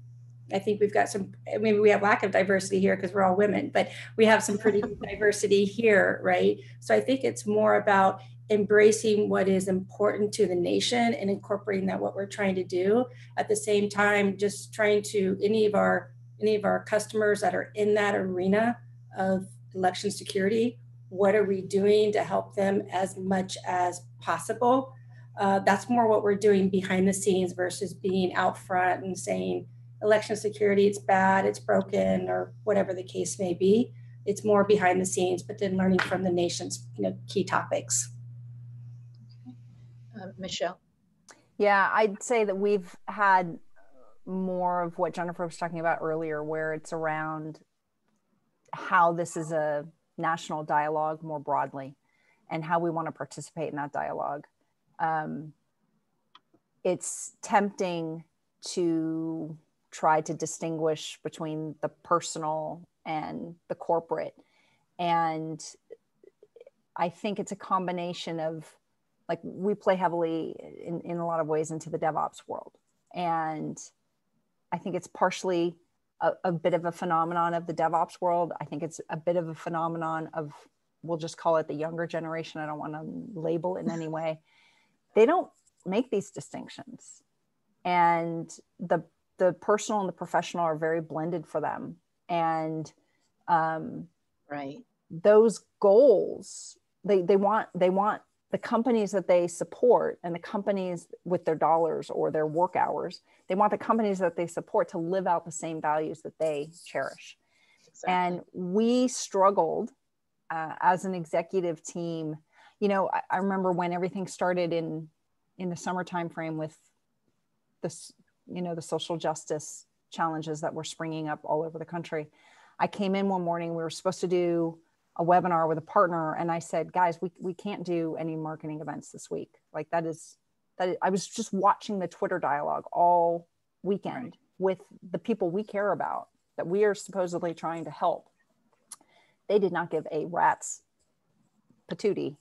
I think we've got some, maybe we have lack of diversity here because we're all women, but we have some pretty diversity here, right? So I think it's more about embracing what is important to the nation and incorporating that what we're trying to do. At the same time, just trying to, any of our customers that are in that arena of election security, what are we doing to help them as much as possible? That's more what we're doing behind the scenes versus being out front and saying, election security, it's bad, it's broken, or whatever the case may be. It's more behind the scenes, but then learning from the nation's key topics. Michelle? Yeah, I'd say that we've had more of what Jennifer was talking about earlier, where it's around how this is a national dialogue more broadly and how we want to participate in that dialogue. It's tempting to try to distinguish between the personal and the corporate. And I think it's a combination of, like, we play heavily in a lot of ways into the DevOps world. And I think it's partially a bit of a phenomenon of the DevOps world. I think it's a bit of a phenomenon of, we'll just call it the younger generation. I don't want to label it in any way. They don't make these distinctions. And the personal and the professional are very blended for them. And right, those goals, they want the companies that they support and the companies with their dollars or their work hours, they want the companies that they support to live out the same values that they cherish. Exactly. And we struggled as an executive team. You know, I remember when everything started in the summer timeframe with this, you know, the social justice challenges that were springing up all over the country. I came in one morning, we were supposed to do a webinar with a partner. And I said, guys, we can't do any marketing events this week. Like that is, I was just watching the Twitter dialogue all weekend with the people we care about, that we are supposedly trying to help. They did not give a rat's patootie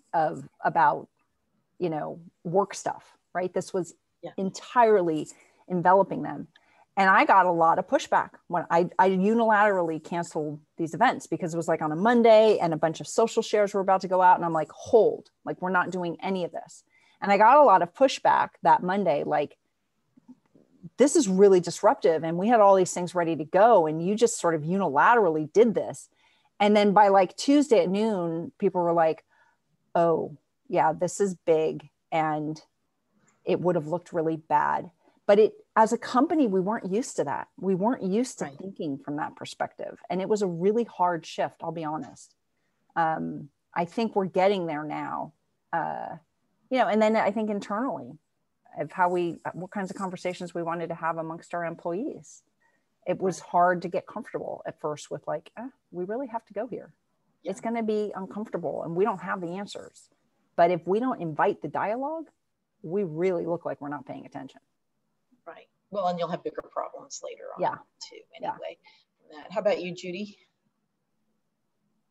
about, you know, work stuff, right? This was entirely enveloping them. And I got a lot of pushback when I unilaterally canceled these events, because it was like on a Monday and a bunch of social shares were about to go out. And I'm like, hold, like, we're not doing any of this. And I got a lot of pushback that Monday, like, this is really disruptive. And we had all these things ready to go. And you just sort of unilaterally did this. And then by like Tuesday at noon, people were like, oh yeah, this is big. And it would have looked really bad. But as a company, we weren't used to that. We weren't used to thinking from that perspective. And it was a really hard shift, I'll be honest. I think we're getting there now. You know, and then I think internally of what kinds of conversations we wanted to have amongst our employees. It was hard to get comfortable at first with like, we really have to go here. Yeah. It's going to be uncomfortable and we don't have the answers. But if we don't invite the dialogue, we really look like we're not paying attention. Right. Well, and you'll have bigger problems later on too, anyway. Yeah. How about you, Judy?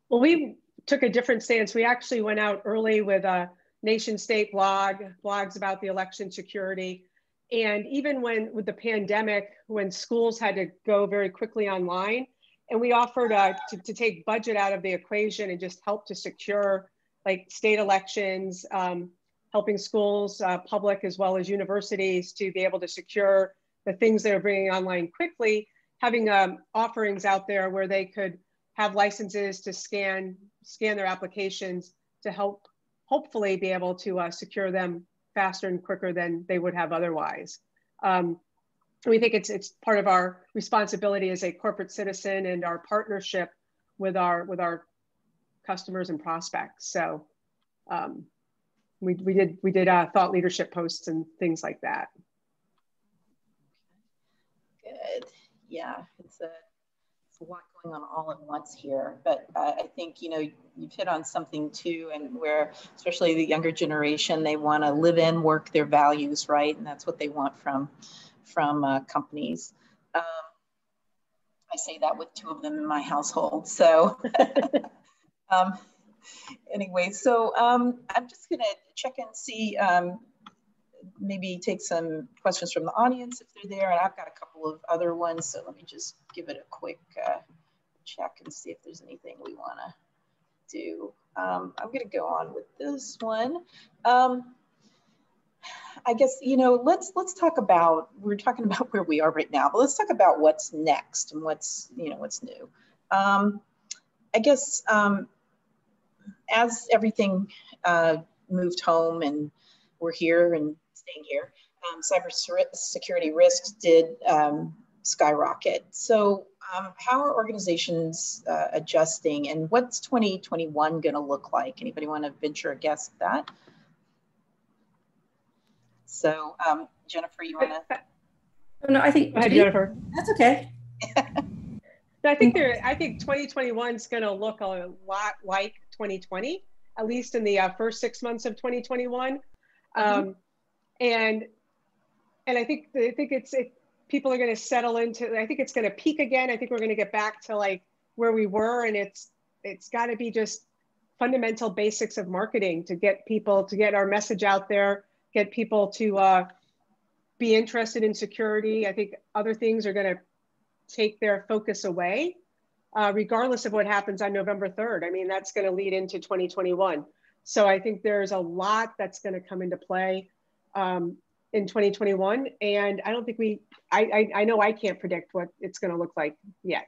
Well, we took a different stance. We actually went out early with a nation state blogs about the election security. And even with the pandemic, when schools had to go very quickly online, and we offered to take budget out of the equation and just help to secure like state elections, helping schools, public as well as universities, to be able to secure the things they're bringing online quickly, having offerings out there where they could have licenses to scan their applications to help hopefully be able to secure them faster and quicker than they would have otherwise. We think it's part of our responsibility as a corporate citizen and our partnership with our customers and prospects. So we did thought leadership posts and things like that. Good. Yeah, it's a lot going on all at once here, but I think, you know, you've hit on something too, and where especially the younger generation, they want to live in, work their values, right? And that's what they want from companies. I say that with 2 of them in my household. So anyway, so I'm just going to check and see, maybe take some questions from the audience if they're there. And I've got a couple of other ones. So let me just give it a quick check and see if there's anything we want to do. I'm going to go on with this one. I guess, you know, let's talk about, we're talking about where we are right now, but let's talk about what's next and what's, you know, what's new. I guess as everything moved home and we're here and staying here, cybersecurity risks did skyrocket. So how are organizations adjusting, and what's 2021 going to look like? Anybody want to venture a guess at that? So Jennifer, you want to? No, I think. Go ahead, Jennifer. That's okay. I think 2021 is going to look a lot like 2020, at least in the first 6 months of 2021. And I think people are going to settle into. I think it's going to peak again. I think we're going to get back to like where we were, and it's got to be just fundamental basics of marketing to get people to get our message out there, get people to be interested in security. I think other things are going to take their focus away, regardless of what happens on November 3rd. I mean, that's going to lead into 2021. So I think there's a lot that's going to come into play in 2021. And I don't think I know I can't predict what it's going to look like yet.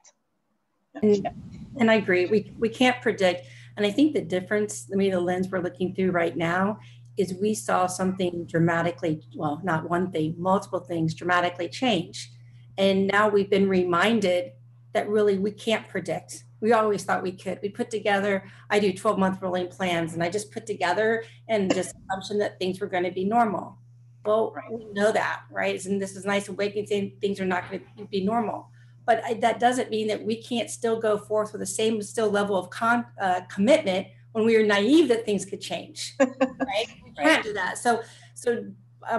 And I agree, we can't predict. And I think the difference, I mean, the lens we're looking through right now is we saw something dramatically, well, not one thing, multiple things dramatically change. And now we've been reminded that really we can't predict. We always thought we could. We put together, I do 12-month rolling plans, and I just put together and just assumption that things were going to be normal. Well, right. We know that, right? And this is nice and waking saying things are not going to be normal. But that doesn't mean that we can't still go forth with the same still level of commitment when we were naive that things could change, right? We can't do that. So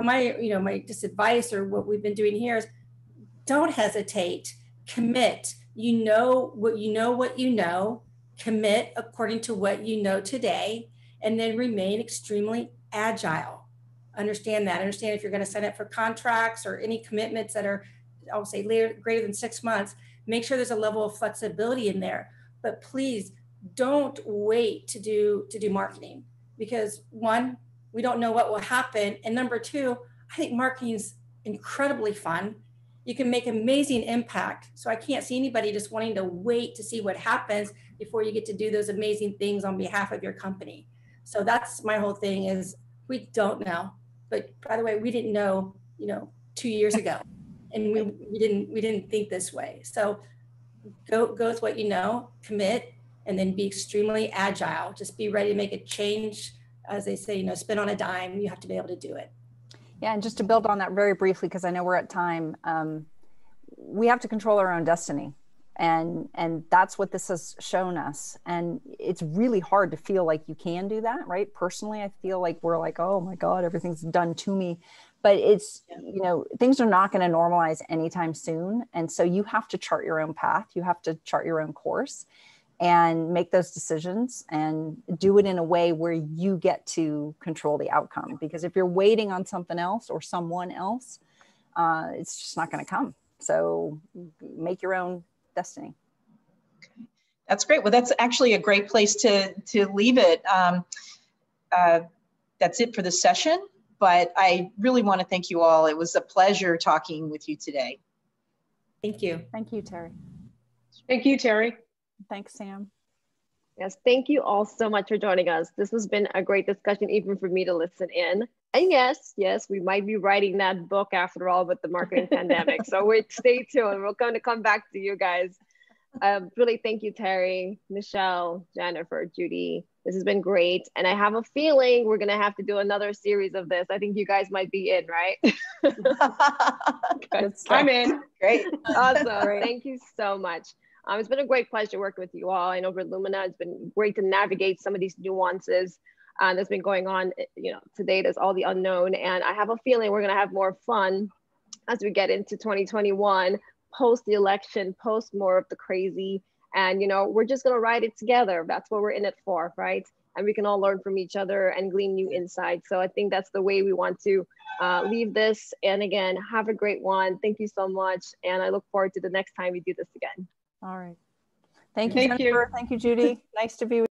my just advice, or what we've been doing here, is don't hesitate, commit. You know what you know, commit according to what you know today, and then remain extremely agile. Understand that. Understand if you're going to sign up for contracts or any commitments that are, I'll say, greater than 6 months, make sure there's a level of flexibility in there. But please don't wait to do marketing, because 1, we don't know what will happen. And number 2, I think marketing is incredibly fun. You can make amazing impact. So I can't see anybody just wanting to wait to see what happens before you get to do those amazing things on behalf of your company. So that's my whole thing, is we don't know. But by the way, we didn't know, 2 years ago, and we didn't think this way. So go with what you know, commit, and then be extremely agile. Just be ready to make a change. As they say, spin on a dime. You have to be able to do it. Yeah, and just to build on that very briefly, because I know we're at time, we have to control our own destiny. And that's what this has shown us. And it's really hard to feel like you can do that, right? Personally, I feel like we're like, oh my God, everything's done to me. But it's, things are not going to normalize anytime soon. And so you have to chart your own path. You have to chart your own course and make those decisions, and do it in a way where you get to control the outcome. Because if you're waiting on something else or someone else, it's just not going to come. So make your own destiny. Okay. That's great. Well, that's actually a great place to leave it. That's it for the session, but I really want to thank you all. It was a pleasure talking with you today. Thank you. Thank you, Teri. Thank you, Teri. Thanks, Sam. Yes, thank you all so much for joining us. This has been a great discussion, even for me to listen in. And yes, we might be writing that book after all with the marketing pandemic. So stay tuned. We're going to come back to you guys. Really, thank you, Teri, Michelle, Jennifer, Judy. This has been great. And I have a feeling we're going to have to do another series of this. I think you guys might be in, right? I'm in. Great. Awesome. Great. Thank you so much. It's been a great pleasure working with you all. I know over Lumina, it's been great to navigate some of these nuances that's been going on, today. There's all the unknown. And I have a feeling we're going to have more fun as we get into 2021, post the election, post more of the crazy. And, we're just going to ride it together. That's what we're in it for, right? And we can all learn from each other and glean new insights. So I think that's the way we want to leave this. And again, have a great one. Thank you so much. And I look forward to the next time we do this again. All right. Thank you, Jennifer. Thank you, Judy. Nice to be with you.